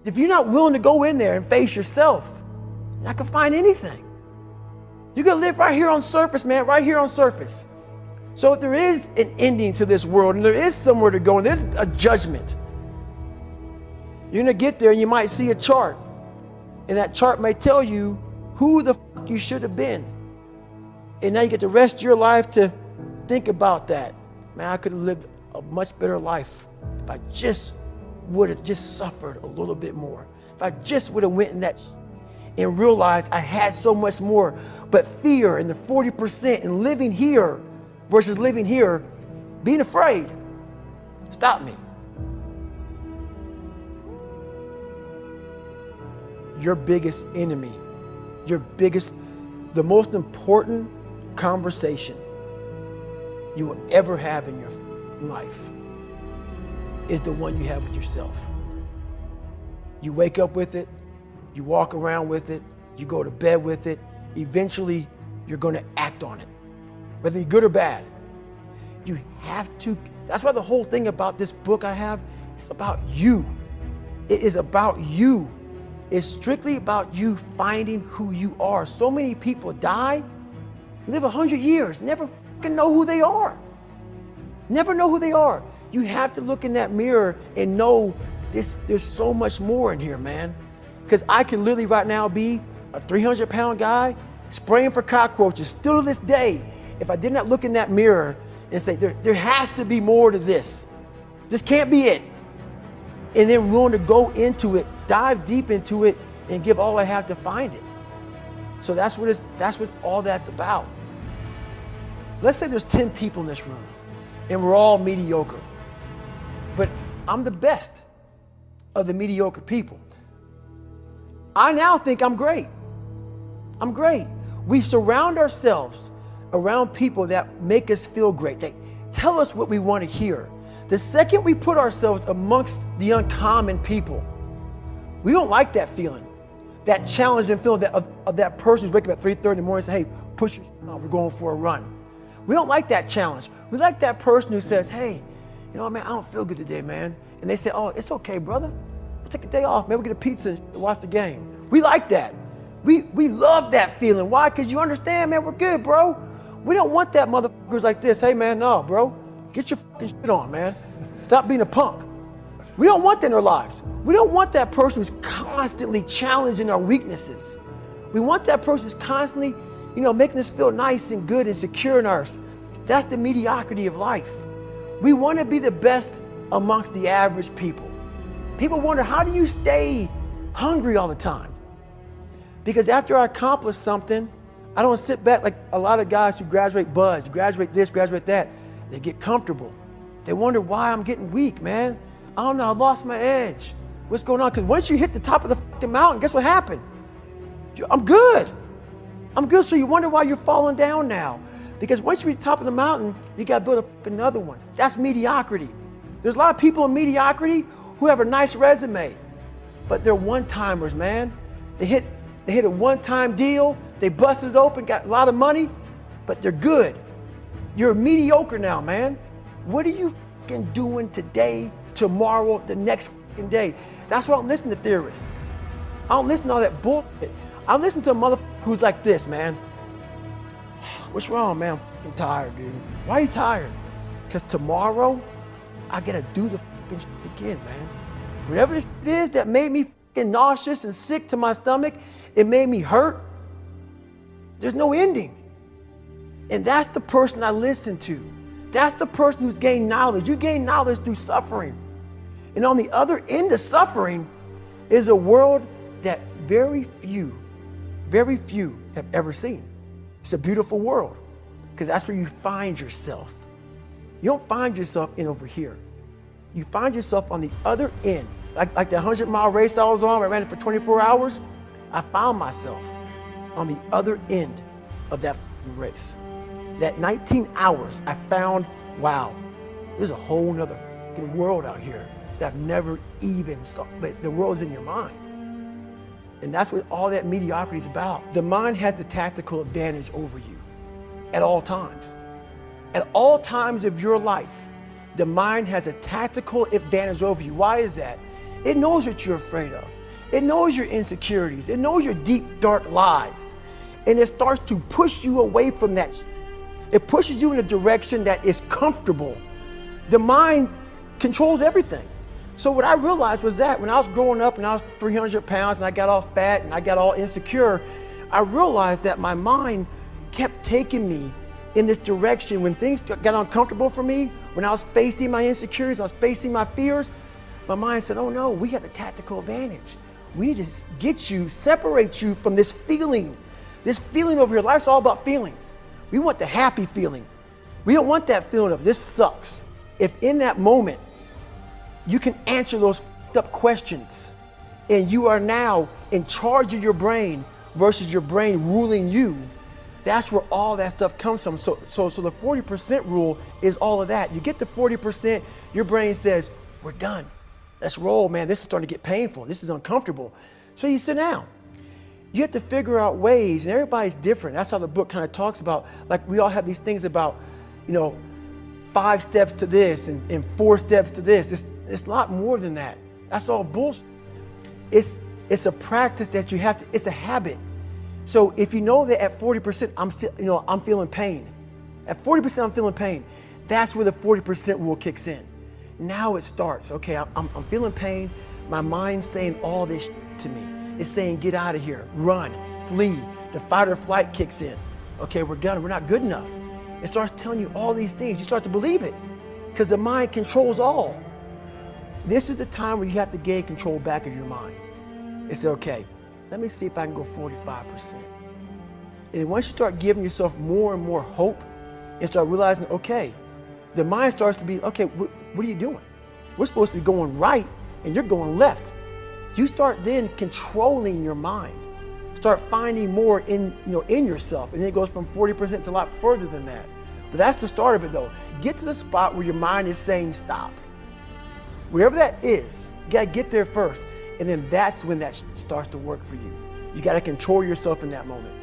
If you're not willing to go in there and face yourself, you're not gonna find anything. You're gonna live right here on surface, man, right here on surface. So if there is an ending to this world and there is somewhere to go and there's a judgment, you're gonna get there and you might see a chart. And that chart may tell you who the fuck you should have been. And now you get the rest of your life to think about that. Man, I could have lived a much better life if I just would have just suffered a little bit more. If I just would have went in that and realized I had so much more. But fear and the 40% and living here versus living here, being afraid, stop me. Your biggest enemy, the most important conversation you will ever have in your life is the one you have with yourself. You wake up with it, you walk around with it, you go to bed with it. Eventually, you're going to act on it, whether you're good or bad. You have to. That's why the whole thing about this book I have, it's about you. It is about you. It's strictly about you finding who you are. So many people die, live 100 years, never fucking know who they are. Never know who they are. You have to look in that mirror and know there's so much more in here, man. Because I can literally right now be a 300-pound guy spraying for cockroaches still to this day. If I did not look in that mirror and say, there has to be more to this. This can't be it. And then willing to go into it, dive deep into it, and give all I have to find it. So that's what all that's about. Let's say there's 10 people in this room, and we're all mediocre. But I'm the best of the mediocre people. I now think I'm great. I'm great. We surround ourselves around people that make us feel great. They tell us what we want to hear. The second we put ourselves amongst the uncommon people, we don't like that feeling, that challenging feeling of that person who's waking up at 3:30 in the morning and say, hey, push your on, we're going for a run. We don't like that challenge. We like that person who says, hey, you know, man, I don't feel good today, man. And they say, oh, it's okay, brother. We'll take a day off, man. We'll get a pizza and watch the game. We like that. We love that feeling. Why? Because you understand, man, we're good, bro. We don't want that motherfuckers like this. Hey, man, no, bro. Get your fucking shit on, man. Stop being a punk. We don't want that in our lives. We don't want that person who's constantly challenging our weaknesses. We want that person who's constantly, making us feel nice and good and secure in ours. That's the mediocrity of life. We want to be the best amongst the average people. People wonder, how do you stay hungry all the time? Because after I accomplish something, I don't sit back like a lot of guys who graduate buds, graduate this, graduate that. They get comfortable. They wonder why I'm getting weak, man. I don't know, I lost my edge. What's going on? Because once you hit the top of the fucking mountain, guess what happened? I'm good. I'm good, so you wonder why you're falling down now. Because once you reach the top of the mountain, you got to build another one. That's mediocrity. There's a lot of people in mediocrity who have a nice resume, but they're one-timers, man. They hit a one-time deal, they busted it open, got a lot of money, but they're good. You're mediocre now, man. What are you fucking doing today, tomorrow, the next fucking day? That's why I don't listen to theorists. I don't listen to all that bullshit. I listen to a motherfucker who's like this, man. What's wrong, man? I'm fucking tired, dude. Why are you tired? Because tomorrow, I gotta do the fucking shit again, man. Whatever the shit is that made me fucking nauseous and sick to my stomach, it made me hurt. There's no ending. And that's the person I listen to. That's the person who's gained knowledge. You gain knowledge through suffering. And on the other end of suffering is a world that very few have ever seen. It's a beautiful world because that's where you find yourself. You don't find yourself in over here. You find yourself on the other end. Like the 100-mile race I was on, I ran it for 24 hours. I found myself on the other end of that race. That 19 hours, I found, wow, there's a whole nother world out here that I've never even saw. But the world's in your mind. And that's what all that mediocrity is about. The mind has the tactical advantage over you at all times. At all times of your life, the mind has a tactical advantage over you. Why is that? It knows what you're afraid of. It knows your insecurities. It knows your deep, dark lies. And it starts to push you away from that. It pushes you in a direction that is comfortable. The mind controls everything. So what I realized was that when I was growing up and I was 300 pounds and I got all fat and I got all insecure, I realized that my mind kept taking me in this direction. When things got uncomfortable for me, when I was facing my insecurities, I was facing my fears, my mind said, oh no, we have the tactical advantage. We need to get you, separate you from this feeling over here. Life's all about feelings. We want the happy feeling. We don't want that feeling of this sucks. If in that moment, you can answer those up questions and you are now in charge of your brain versus your brain ruling you, that's where all that stuff comes from. So the 40% rule is all of that. You get to 40%, your brain says, we're done. Let's roll, man. This is starting to get painful. This is uncomfortable. So you sit down. You have to figure out ways, and everybody's different. That's how the book kind of talks about, like we all have these things about, 5 steps to this and 4 steps to this. It's a lot more than that. That's all bullshit. It's a practice that you have to, it's a habit. So if you know that at 40%, I'm feeling pain. At 40%, I'm feeling pain. That's where the 40% rule kicks in. Now it starts. Okay, I'm feeling pain. My mind's saying all this to me. It's saying, get out of here, run, flee. The fight or flight kicks in. Okay, we're done. We're not good enough. It starts telling you all these things. You start to believe it because the mind controls all. This is the time where you have to gain control back of your mind. It's okay. Let me see if I can go 45%. And once you start giving yourself more and more hope and start realizing, okay, the mind starts to be, okay, what are you doing? We're supposed to be going right and you're going left. You start then controlling your mind. Start finding more in yourself. And then it goes from 40% to a lot further than that. But that's the start of it though. Get to the spot where your mind is saying stop. Wherever that is, you gotta get there first. And then that's when that starts to work for you. You gotta control yourself in that moment.